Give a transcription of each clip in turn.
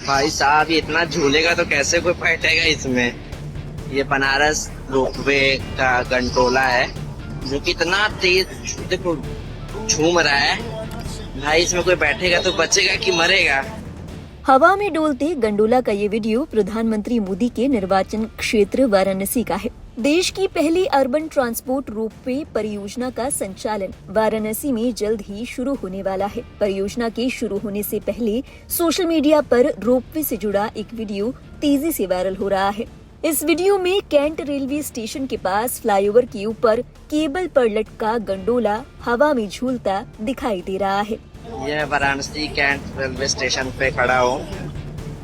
भाई साहब, ये इतना झूलेगा तो कैसे कोई बैठेगा इसमें। ये बनारस रोपवे का गंडोला है जो कि इतना तेज देखो झूम रहा है। भाई इसमें कोई बैठेगा तो बचेगा कि मरेगा। हवा में डोलते गंडोला का ये वीडियो प्रधानमंत्री मोदी के निर्वाचन क्षेत्र वाराणसी का है। देश की पहली अर्बन ट्रांसपोर्ट रोपवे परियोजना का संचालन वाराणसी में जल्द ही शुरू होने वाला है। परियोजना के शुरू होने से पहले सोशल मीडिया पर रोपवे से जुड़ा एक वीडियो तेजी से वायरल हो रहा है। इस वीडियो में कैंट रेलवे स्टेशन के पास फ्लाईओवर के ऊपर केबल पर लटका गंडोला हवा में झूलता दिखाई दे रहा है। ये वाराणसी कैंट रेलवे स्टेशन पे खड़ा हूँ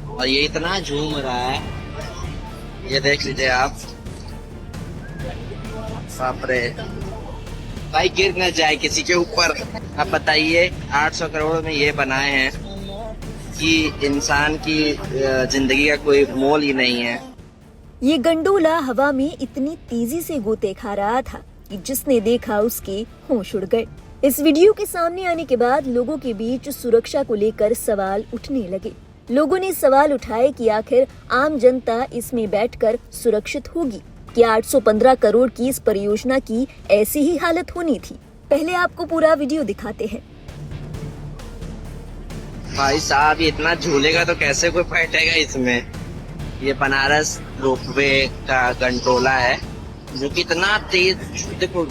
और ये इतना झूम रहा है, ये देख लीजिए आप। बाप रे, भाई गिर न जाए किसी के ऊपर। अब बताइए 800 करोड़ में ये बनाए हैं कि इंसान की जिंदगी का कोई मोल ही नहीं है। ये गंडोला हवा में इतनी तेजी से गोते खा रहा था कि जिसने देखा उसके होश उड़ गए। इस वीडियो के सामने आने के बाद लोगों के बीच सुरक्षा को लेकर सवाल उठने लगे। लोगों ने सवाल उठाए कि आखिर आम जनता इसमें बैठकर सुरक्षित होगी। क्या 815 करोड़ की इस परियोजना की ऐसी ही हालत होनी थी? पहले आपको पूरा वीडियो दिखाते हैं। भाई साहब, ये इतना झूलेगा तो कैसे कोई बैठेगा इसमें। ये बनारस रोपवे का गंडोला है जो कि इतना तेज देखो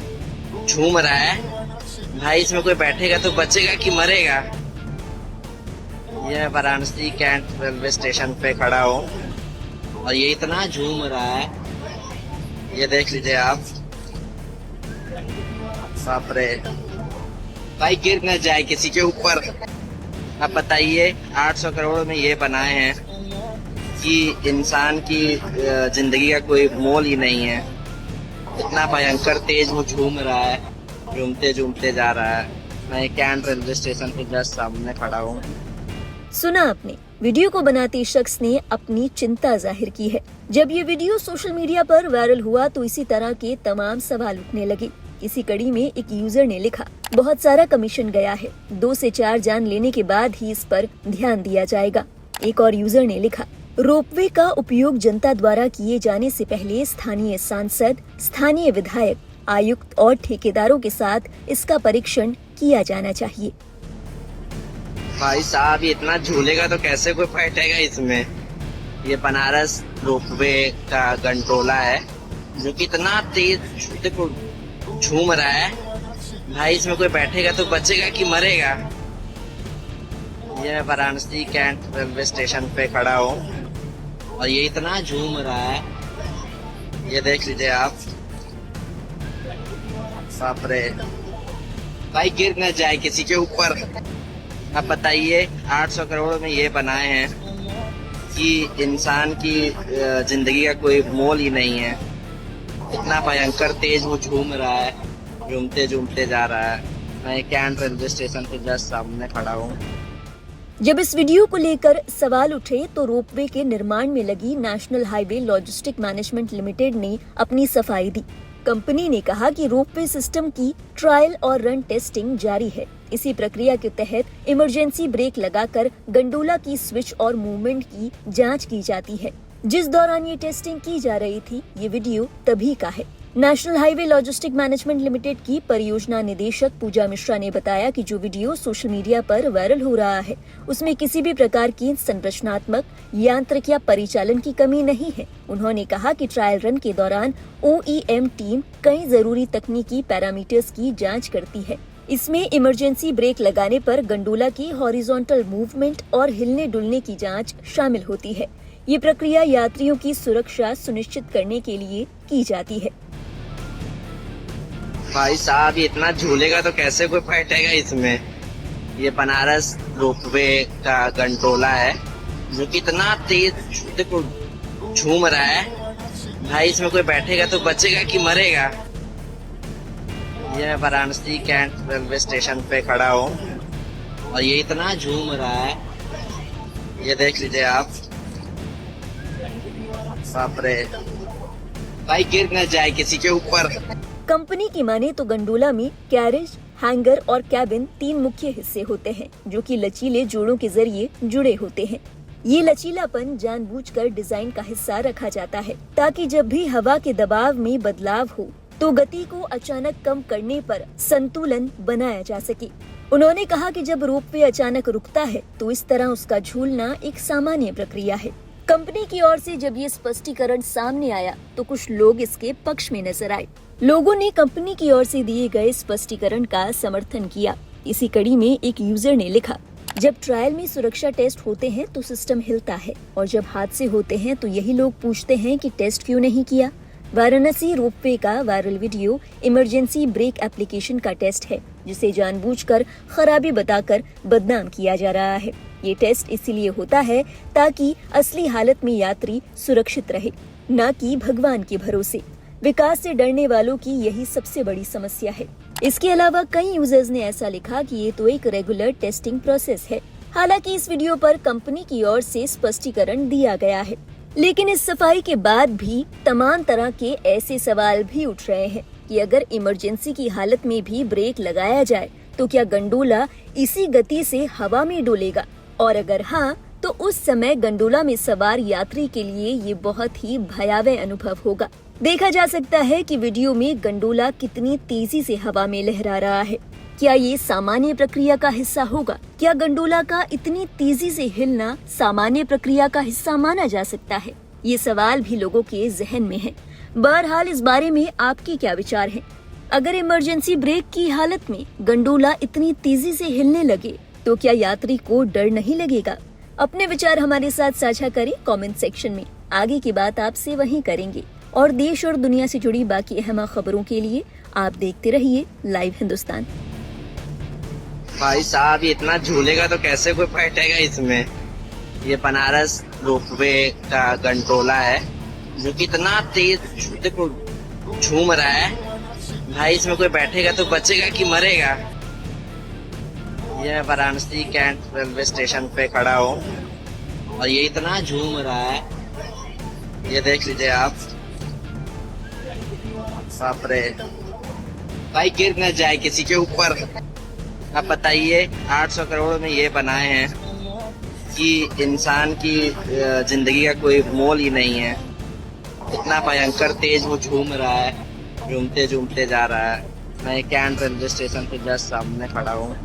झूम रहा है। भाई इसमें कोई बैठेगा तो बचेगा कि मरेगा। ये वाराणसी कैंट रेलवे स्टेशन पे खड़ा हूँ और ये इतना झूम रहा है, ये देख लीजिए आप। बाप रे, भाई गिर न जाए किसी के ऊपर। अब बताइए 800 करोड़ में ये बनाए हैं कि इंसान की जिंदगी का कोई मोल ही नहीं है। इतना भयंकर तेज वो झूम रहा है, झूमते झूमते जा रहा है। मैं कैंट रेलवे स्टेशन के जस्ट सामने खड़ा हूँ। सुना आपने, वीडियो को बनाते शख्स ने अपनी चिंता जाहिर की है। जब ये वीडियो सोशल मीडिया पर वायरल हुआ तो इसी तरह के तमाम सवाल उठने लगे। इसी कड़ी में एक यूजर ने लिखा, बहुत सारा कमीशन गया है, 2 से 4 जान लेने के बाद ही इस पर ध्यान दिया जाएगा। एक और यूजर ने लिखा, रोपवे का उपयोग जनता द्वारा किए जाने से पहले स्थानीय सांसद, स्थानीय विधायक, आयुक्त और ठेकेदारों के साथ इसका परीक्षण किया जाना चाहिए। भाई साहब, ये इतना झूलेगा तो कैसे कोई बैठेगा इसमें। ये बनारस रोपवे का गंडोला है जो कि इतना तेज देखो झूम रहा है। भाई इसमें कोई बैठेगा तो बचेगा कि मरेगा। ये वाराणसी कैंट रेलवे स्टेशन पे खड़ा हूँ और ये इतना झूम रहा है, ये देख लीजिए आप। बाप रे, भाई गिर न जाए किसी के ऊपर। अब बताइए 800 करोड़ में ये बनाए हैं कि इंसान की जिंदगी का कोई मोल ही नहीं है। इतना भयंकर तेज वो झूम रहा है, झूमते झूमते जा रहा है। मैं कैंट रेलवे स्टेशन के जस्ट सामने खड़ा हूँ। जब इस वीडियो को लेकर सवाल उठे तो रोपवे के निर्माण में लगी national highway logistic management limited ने अपनी सफाई दी। कंपनी ने कहा कि रोपवे सिस्टम की ट्रायल और रन टेस्टिंग जारी है। इसी प्रक्रिया के तहत इमरजेंसी ब्रेक लगाकर गंडोला की स्विच और मूवमेंट की जांच की जाती है। जिस दौरान ये टेस्टिंग की जा रही थी, ये वीडियो तभी का है। National highway logistic management limited की परियोजना निदेशक पूजा मिश्रा ने बताया कि जो वीडियो सोशल मीडिया पर वायरल हो रहा है, उसमें किसी भी प्रकार की संरचनात्मक, यांत्रिक या परिचालन की कमी नहीं है। उन्होंने कहा कि ट्रायल रन के दौरान OEM टीम कई जरूरी तकनीकी पैरामीटर्स की जांच करती है। इसमें इमरजेंसी ब्रेक लगाने पर गंडोला की हॉरिजॉन्टल मूवमेंट और हिलने डुलने की जांच शामिल होती है। ये प्रक्रिया यात्रियों की सुरक्षा सुनिश्चित करने के लिए की जाती है। भाई साहब, ये इतना झूलेगा तो कैसे कोई बैठेगा इसमें। ये बनारस रोपवे का गंडोला है जो कि इतना तेज देखो झूम रहा है। भाई इसमें कोई बैठेगा तो बचेगा कि मरेगा। ये वाराणसी कैंट रेलवे स्टेशन पे खड़ा हूँ और ये इतना झूम रहा है, ये देख लीजिए आप। बाप रे, भाई गिर न जाए किसी के ऊपर। कंपनी की माने तो गंडोला में कैरेज, हैंगर और कैबिन 3 मुख्य हिस्से होते हैं जो कि लचीले जोड़ों के जरिए जुड़े होते हैं। ये लचीलापन जानबूझकर डिजाइन का हिस्सा रखा जाता है ताकि जब भी हवा के दबाव में बदलाव हो तो गति को अचानक कम करने पर संतुलन बनाया जा सके। उन्होंने कहा कि जब रोपवे अचानक रुकता है तो इस तरह उसका झूलना एक सामान्य प्रक्रिया है। कंपनी की ओर से जब ये स्पष्टीकरण सामने आया तो कुछ लोग इसके पक्ष में नजर आए। लोगों ने कंपनी की ओर से दिए गए स्पष्टीकरण का समर्थन किया। इसी कड़ी में एक यूजर ने लिखा, जब ट्रायल में सुरक्षा टेस्ट होते हैं तो सिस्टम हिलता है और जब हादसे होते हैं तो यही लोग पूछते हैं कि टेस्ट क्यों नहीं किया। वाराणसी रोपवे का viral video emergency brake application का टेस्ट है जिसे जानबूझकर खराबी बताकर बदनाम किया जा रहा है। ये टेस्ट इसीलिए होता है ताकि असली हालत में यात्री सुरक्षित रहे, न कि भगवान के भरोसे। विकास से डरने वालों की यही सबसे बड़ी समस्या है। इसके अलावा कई यूजर्स ने ऐसा लिखा कि ये तो एक रेगुलर टेस्टिंग प्रोसेस है। हालांकि इस वीडियो पर कंपनी की ओर से स्पष्टीकरण दिया गया है, लेकिन इस सफाई के बाद भी तमाम तरह के ऐसे सवाल भी उठ रहे हैं कि अगर इमरजेंसी की हालत में भी ब्रेक लगाया जाए तो क्या गंडोला इसी गति से हवा में डोलेगा, और अगर हाँ तो उस समय गंडोला में सवार यात्री के लिए ये बहुत ही भयावह अनुभव होगा। देखा जा सकता है कि वीडियो में गंडोला कितनी तेजी से हवा में लहरा रहा है। क्या ये सामान्य प्रक्रिया का हिस्सा होगा? क्या गंडोला का इतनी तेजी से हिलना सामान्य प्रक्रिया का हिस्सा माना जा सकता है? ये सवाल भी लोगों के जहन में है। बहरहाल इस बारे में आपके क्या विचार हैं? अगर इमरजेंसी ब्रेक की हालत में गंडोला इतनी तेजी से हिलने लगे तो क्या यात्री को डर नहीं लगेगा? अपने विचार हमारे साथ साझा करें कमेंट सेक्शन में। आगे की बात आपसे वहीं करेंगे और देश और दुनिया से जुड़ी बाकी अहम खबरों के लिए आप देखते रहिए लाइव हिंदुस्तान। भाई साहब, ये इतना झूलेगा तो कैसे कोई बैठेगा इसमें। ये बनारस रोपवे का गंडोला है जो कि इतना तेज देखो झूम रहा है। भाई इसमें कोई बैठेगा तो बचेगा कि मरेगा। ये वाराणसी कैंट रेलवे स्टेशन पे खड़ा हूँ और ये इतना झूम रहा है, ये देख लीजिए आप। बाप रे, भाई गिर न जाए किसी के ऊपर। अब बताइए 800 करोड़ में ये बनाए हैं कि इंसान की जिंदगी का कोई मोल ही नहीं है। इतना भयंकर तेज वो झूम रहा है, झूमते झूमते जा रहा है। मैं कैंट रेलवे स्टेशन के जस्ट सामने खड़ा हूँ।